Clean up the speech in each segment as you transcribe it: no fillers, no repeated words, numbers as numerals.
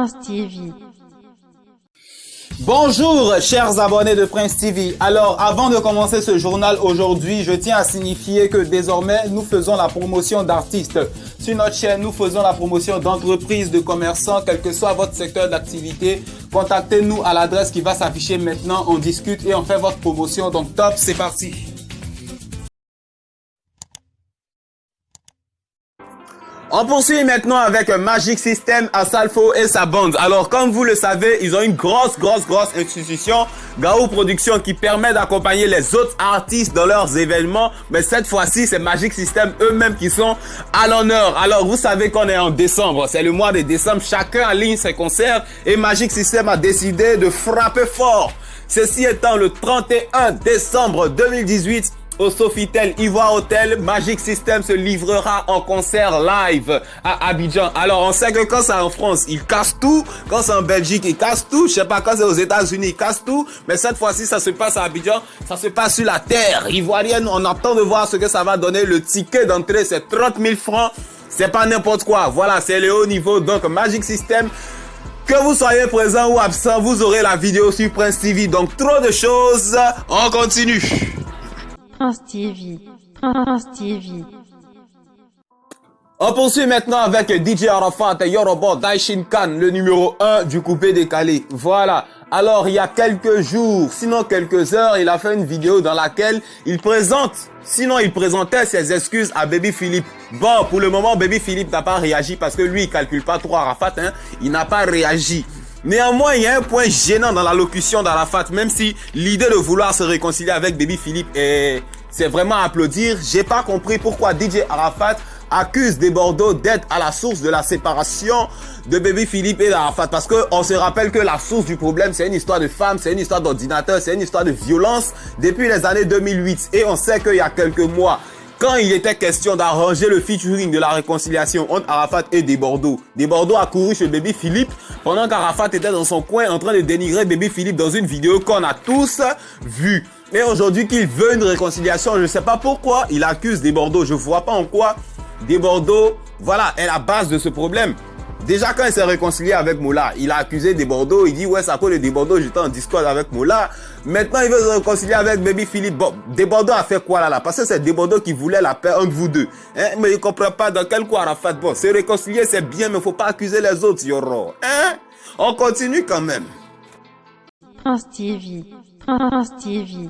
Prince TV. Bonjour chers abonnés de Prince TV. Alors avant de commencer ce journal aujourd'hui, je tiens à signifier que désormais nous faisons la promotion d'artistes. Sur notre chaîne, nous faisons la promotion d'entreprises, de commerçants, quel que soit votre secteur d'activité. Contactez-nous à l'adresse qui va s'afficher maintenant, on discute et on fait votre promotion. Donc top, c'est parti. On poursuit maintenant avec Magic System, Asalfo et sa bande. Alors, comme vous le savez, ils ont une grosse institution, Gao Production, qui permet d'accompagner les autres artistes dans leurs événements. Mais cette fois-ci, c'est Magic System eux-mêmes qui sont à l'honneur. Alors, vous savez qu'on est en décembre. C'est le mois de décembre. Chacun aligne ses concerts et Magic System a décidé de frapper fort. Ceci étant le 31 décembre 2018. Au Sofitel Ivoire Hotel, Magic System se livrera en concert live à Abidjan. Alors, on sait que quand c'est en France, ils cassent tout. Quand c'est en Belgique, ils cassent tout. Je sais pas, quand c'est aux États-Unis, ils cassent tout. Mais cette fois-ci, ça se passe à Abidjan. Ça se passe sur la terre ivoirienne. On attend de voir ce que ça va donner. Le ticket d'entrée, c'est 30 000 francs. C'est pas n'importe quoi. Voilà, c'est le haut niveau. Donc, Magic System. Que vous soyez présent ou absent, vous aurez la vidéo sur Prince TV. Donc, trop de choses. On continue. Prince TV. Prince TV. On poursuit maintenant avec DJ Arafat et Yoruba Daishin Khan, le numéro 1 du coupé décalé. Voilà. Alors, il y a quelques jours, sinon quelques heures, il a fait une vidéo dans laquelle il présentait ses excuses à Baby Philippe. Bon, pour le moment, Baby Philippe n'a pas réagi parce que lui, il calcule pas trop Arafat, hein. Il n'a pas réagi. Néanmoins, il y a un point gênant dans l'allocution d'Arafat, même si l'idée de vouloir se réconcilier avec Baby Philippe c'est vraiment à applaudir. J'ai pas compris pourquoi DJ Arafat accuse des Bordeaux d'être à la source de la séparation de Baby Philippe et d'Arafat. Parce que on se rappelle que la source du problème, c'est une histoire de femmes, c'est une histoire d'ordinateur, c'est une histoire de violence depuis les années 2008. Et on sait qu'il y a quelques mois, quand il était question d'arranger le featuring de la réconciliation entre Arafat et Desbordeaux, Desbordeaux a couru chez Baby Philippe pendant qu'Arafat était dans son coin en train de dénigrer Baby Philippe dans une vidéo qu'on a tous vue. Mais aujourd'hui qu'il veut une réconciliation, je ne sais pas pourquoi il accuse Desbordeaux. Je ne vois pas en quoi Desbordeaux, voilà, est la base de ce problème. Déjà, quand il s'est réconcilié avec Moula, il a accusé Desbordeaux. Il dit, ouais, c'est à cause de Desbordeaux, j'étais en discorde avec Moula. Maintenant, il veut se réconcilier avec Baby Philippe. Bon, Desbordeaux a fait quoi là? Parce que c'est Desbordeaux qui voulait la paix entre vous deux. Hein? Mais il ne comprend pas dans quel quoi Arafat. Bon, se réconcilier, c'est bien, mais il ne faut pas accuser les autres, Yoro. Hein? On continue quand même. Prince TV. Prince TV.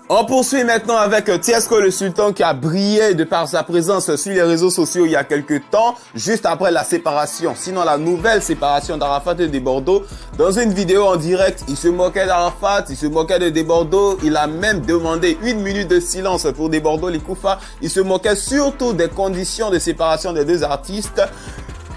On poursuit maintenant avec Tiesco le Sultan qui a brillé de par sa présence sur les réseaux sociaux il y a quelques temps, juste après la séparation, sinon la nouvelle séparation d'Arafat et Desbordeaux. Dans une vidéo en direct, il se moquait d'Arafat, il se moquait de Desbordeaux, il a même demandé 1 minute de silence pour Desbordeaux les Koufa. Il se moquait surtout des conditions de séparation des deux artistes.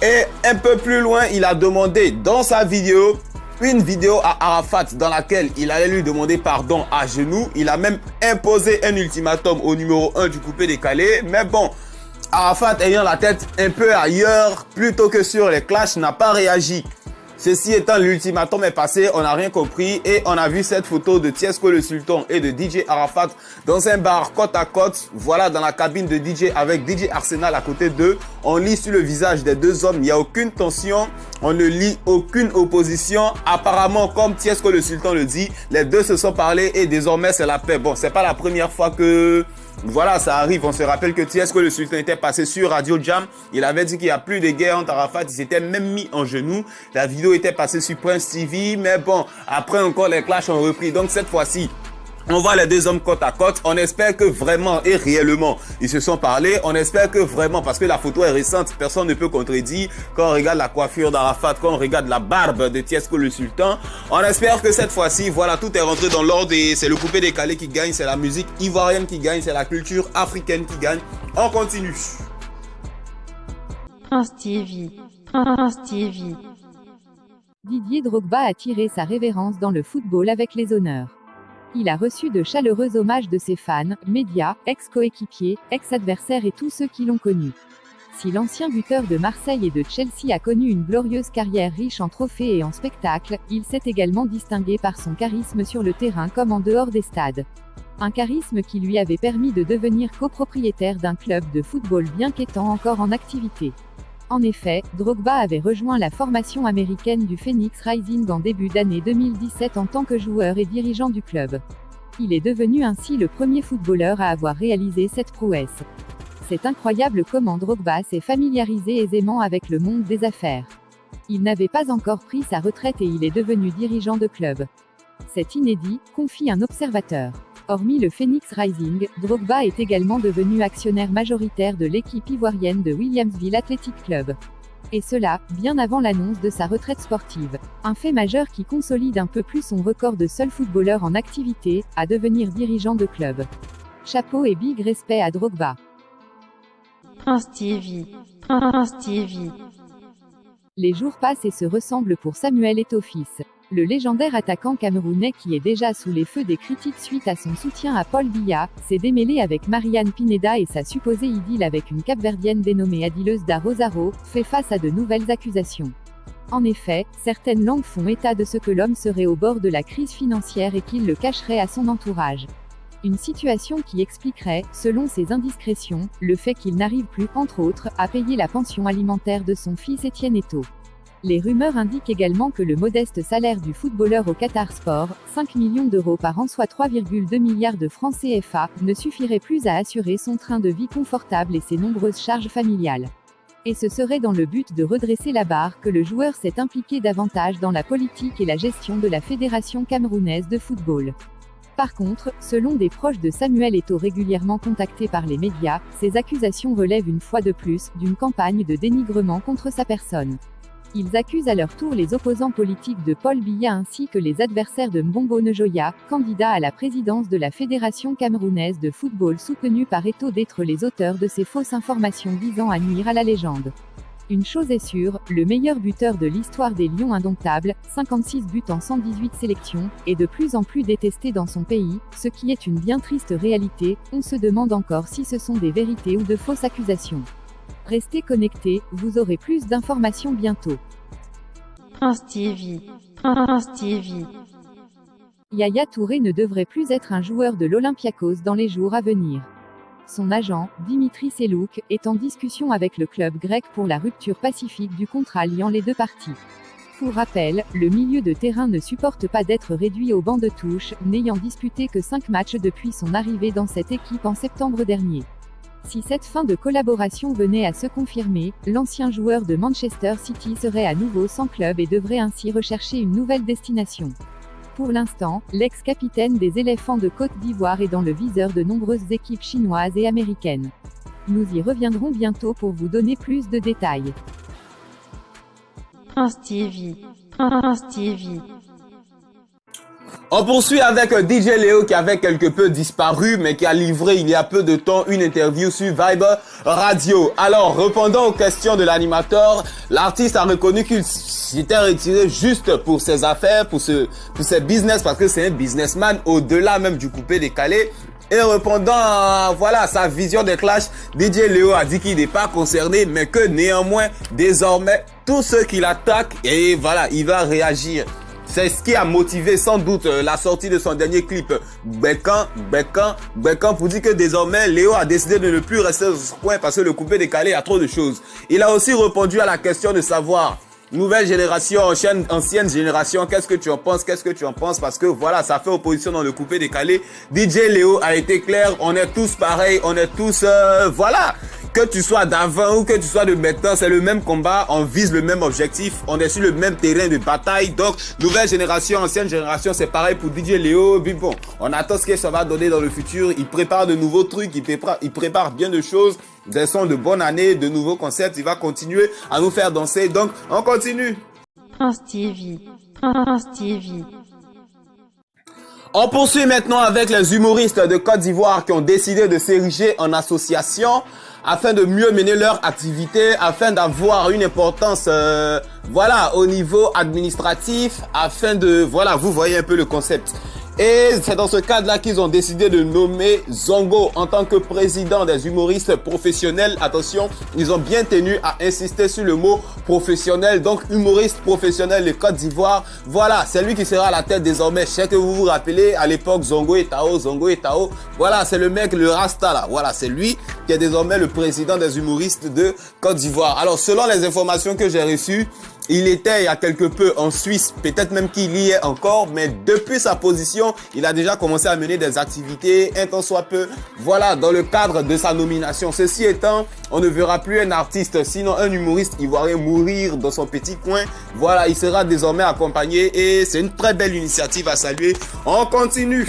Et un peu plus loin, il a demandé dans sa vidéo une vidéo à Arafat dans laquelle il allait lui demander pardon à genoux. Il a même imposé un ultimatum au numéro 1 du coupé décalé. Mais bon, Arafat ayant la tête un peu ailleurs, plutôt que sur les clashs, n'a pas réagi. Ceci étant, l'ultimatum est passé, on n'a rien compris et on a vu cette photo de Tiesco le Sultan et de DJ Arafat dans un bar côte à côte. Voilà, dans la cabine de DJ avec DJ Arsenal à côté d'eux. On lit sur le visage des deux hommes, il n'y a aucune tension, on ne lit aucune opposition. Apparemment, comme Tiesco le Sultan le dit, les deux se sont parlé et désormais c'est la paix. Bon, c'est pas la première fois que... Voilà, ça arrive. On se rappelle que Tiesco le Sultan était passé sur Radio Jam. Il avait dit qu'il n'y a plus de guerre entre Arafat. Il s'était même mis en genoux. La vidéo était passée sur Prince TV. Mais bon, après encore les clashs ont repris. Donc cette fois-ci, on voit les deux hommes côte à côte. On espère que vraiment et réellement, ils se sont parlé. On espère que vraiment, parce que la photo est récente, personne ne peut contredire. Quand on regarde la coiffure d'Arafat, quand on regarde la barbe de Tiesco le Sultan, on espère que cette fois-ci, voilà, tout est rentré dans l'ordre et c'est le coupé décalé qui gagne, c'est la musique ivoirienne qui gagne, c'est la culture africaine qui gagne. On continue. Prince TV. Prince TV. Didier Drogba a tiré sa révérence dans le football avec les honneurs. Il a reçu de chaleureux hommages de ses fans, médias, ex-coéquipiers, ex-adversaires et tous ceux qui l'ont connu. Si l'ancien buteur de Marseille et de Chelsea a connu une glorieuse carrière riche en trophées et en spectacles, il s'est également distingué par son charisme sur le terrain comme en dehors des stades. Un charisme qui lui avait permis de devenir copropriétaire d'un club de football bien qu'étant encore en activité. En effet, Drogba avait rejoint la formation américaine du Phoenix Rising en début d'année 2017 en tant que joueur et dirigeant du club. Il est devenu ainsi le premier footballeur à avoir réalisé cette prouesse. C'est incroyable comment Drogba s'est familiarisé aisément avec le monde des affaires. Il n'avait pas encore pris sa retraite et il est devenu dirigeant de club. C'est inédit, confie un observateur. Hormis le Phoenix Rising, Drogba est également devenu actionnaire majoritaire de l'équipe ivoirienne de Williamsville Athletic Club. Et cela, bien avant l'annonce de sa retraite sportive. Un fait majeur qui consolide un peu plus son record de seul footballeur en activité, à devenir dirigeant de club. Chapeau et big respect à Drogba. Prince TV. Prince TV. Les jours passent et se ressemblent pour Samuel Eto'o-Fils. Le légendaire attaquant camerounais qui est déjà sous les feux des critiques suite à son soutien à Paul Biya, s'est démêlé avec Marianne Pineda et sa supposée idylle avec une capverdienne dénommée Adileuse da Rosaro, fait face à de nouvelles accusations. En effet, certaines langues font état de ce que l'homme serait au bord de la crise financière et qu'il le cacherait à son entourage. Une situation qui expliquerait, selon ses indiscrétions, le fait qu'il n'arrive plus, entre autres, à payer la pension alimentaire de son fils Étienne Eto'o. Les rumeurs indiquent également que le modeste salaire du footballeur au Qatar Sport, 5 millions d'euros par an soit 3,2 milliards de francs CFA, ne suffirait plus à assurer son train de vie confortable et ses nombreuses charges familiales. Et ce serait dans le but de redresser la barre que le joueur s'est impliqué davantage dans la politique et la gestion de la Fédération camerounaise de football. Par contre, selon des proches de Samuel Eto'o régulièrement contactés par les médias, ces accusations relèvent une fois de plus d'une campagne de dénigrement contre sa personne. Ils accusent à leur tour les opposants politiques de Paul Biya ainsi que les adversaires de Mbongo Njoya, candidat à la présidence de la Fédération camerounaise de football soutenu par Eto'o d'être les auteurs de ces fausses informations visant à nuire à la légende. Une chose est sûre, le meilleur buteur de l'histoire des Lions indomptables, 56 buts en 118 sélections, est de plus en plus détesté dans son pays, ce qui est une bien triste réalité. On se demande encore si ce sont des vérités ou de fausses accusations. Restez connectés, vous aurez plus d'informations bientôt. Prince TV. Prince TV. Yaya Touré ne devrait plus être un joueur de l'Olympiakos dans les jours à venir. Son agent, Dimitri Selouk, est en discussion avec le club grec pour la rupture pacifique du contrat liant les deux parties. Pour rappel, le milieu de terrain ne supporte pas d'être réduit au banc de touche, n'ayant disputé que 5 matchs depuis son arrivée dans cette équipe en septembre dernier. Si cette fin de collaboration venait à se confirmer, l'ancien joueur de Manchester City serait à nouveau sans club et devrait ainsi rechercher une nouvelle destination. Pour l'instant, l'ex-capitaine des éléphants de Côte d'Ivoire est dans le viseur de nombreuses équipes chinoises et américaines. Nous y reviendrons bientôt pour vous donner plus de détails. Prince TV. Prince TV. On poursuit avec DJ Léo qui avait quelque peu disparu mais qui a livré il y a peu de temps une interview sur Vibe Radio. Alors, répondant aux questions de l'animateur, l'artiste a reconnu qu'il s'était retiré juste pour ses affaires, pour ses business, parce que c'est un businessman au-delà même du coupé-décalé. Et répondant à, voilà, sa vision des clashs, DJ Léo a dit qu'il n'est pas concerné, mais que néanmoins, désormais, tous ceux qui l'attaquent, et voilà, il va réagir. C'est ce qui a motivé sans doute la sortie de son dernier clip Bécan pour dire que désormais Léo a décidé de ne plus rester dans ce coin parce que le coupé décalé a trop de choses. Il a aussi répondu à la question de savoir nouvelle génération, ancienne génération, qu'est-ce que tu en penses, parce que voilà, ça fait opposition dans le coupé décalé. DJ Léo a été clair, on est tous pareils, on est tous, voilà. Que tu sois d'avant ou que tu sois de maintenant, c'est le même combat, on vise le même objectif, on est sur le même terrain de bataille. Donc, nouvelle génération, ancienne génération, c'est pareil pour DJ Léo. Puis bon, on attend ce que ça va donner dans le futur. Il prépare de nouveaux trucs, il prépare bien de choses, des sons de bonne année, de nouveaux concepts. Il va continuer à nous faire danser. Donc, on continue. Prince TV. Prince TV. On poursuit maintenant avec les humoristes de Côte d'Ivoire qui ont décidé de s'ériger en association afin de mieux mener leur activité, afin d'avoir une importance, voilà, au niveau administratif, afin de, voilà, vous voyez un peu le concept. Et c'est dans ce cadre-là qu'ils ont décidé de nommer Zongo en tant que président des humoristes professionnels. Attention, ils ont bien tenu à insister sur le mot professionnel. Donc, humoriste professionnel de Côte d'Ivoire. Voilà, c'est lui qui sera à la tête désormais. Je sais que vous vous rappelez, à l'époque, Zongo Etao. Voilà, c'est le mec, le Rasta là. Voilà, c'est lui qui est désormais le président des humoristes de Côte d'Ivoire. Alors, selon les informations que j'ai reçues, il était il y a quelque peu en Suisse, peut-être même qu'il y est encore, mais depuis sa position, il a déjà commencé à mener des activités, un tant soit peu, voilà, dans le cadre de sa nomination. Ceci étant, on ne verra plus un artiste, sinon un humoriste ivoirien mourir dans son petit coin. Voilà, il sera désormais accompagné et c'est une très belle initiative à saluer. On continue.